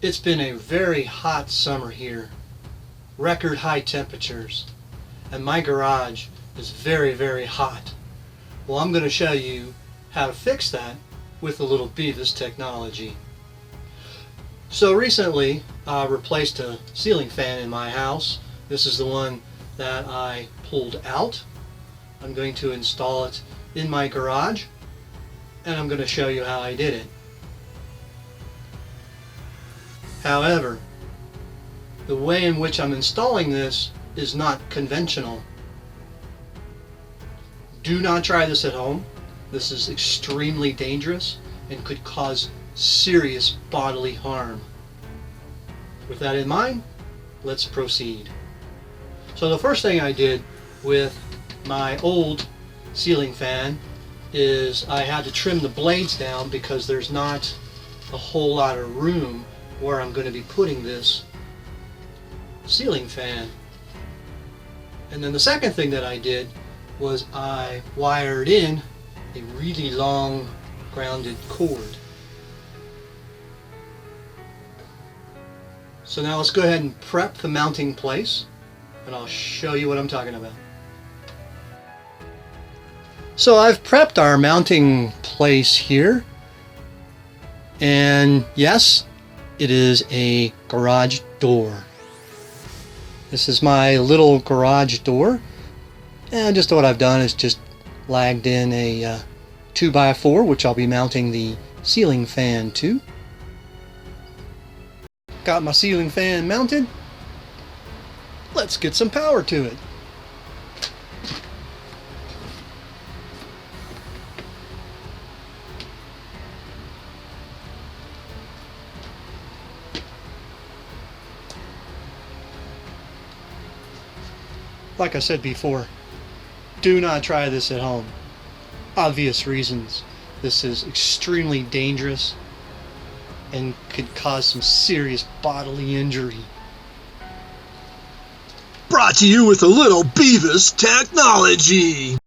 It's been a very hot summer here, record high temperatures, and my garage is very hot. Well, I'm going to show you how to fix that with a little Bevis technology. So recently I replaced a ceiling fan in my house. This is the one that I pulled out. I'm going to install it in my garage, and I'm going to show you how I did it. However, the way in which I'm installing this is not conventional. Do not try this at home. This is extremely dangerous and could cause serious bodily harm. With that in mind, let's proceed. So the first thing I did with my old ceiling fan is I had to trim the blades down because there's not a whole lot of room where I'm going to be putting this ceiling fan. And then the second thing that I did was I wired in a really long grounded cord. So now let's go ahead and prep the mounting place, and I'll show you what I'm talking about. So I've prepped our mounting place here, and yes, it is a garage door. This is my little garage door, and just what I've done is just lagged in a 2x4, which I'll be mounting the ceiling fan to. Got my ceiling fan mounted. Let's get some power to it. Like I said before, do not try this at home. Obvious reasons. This is extremely dangerous and could cause some serious bodily injury. Brought to you with a little Bevis Technology.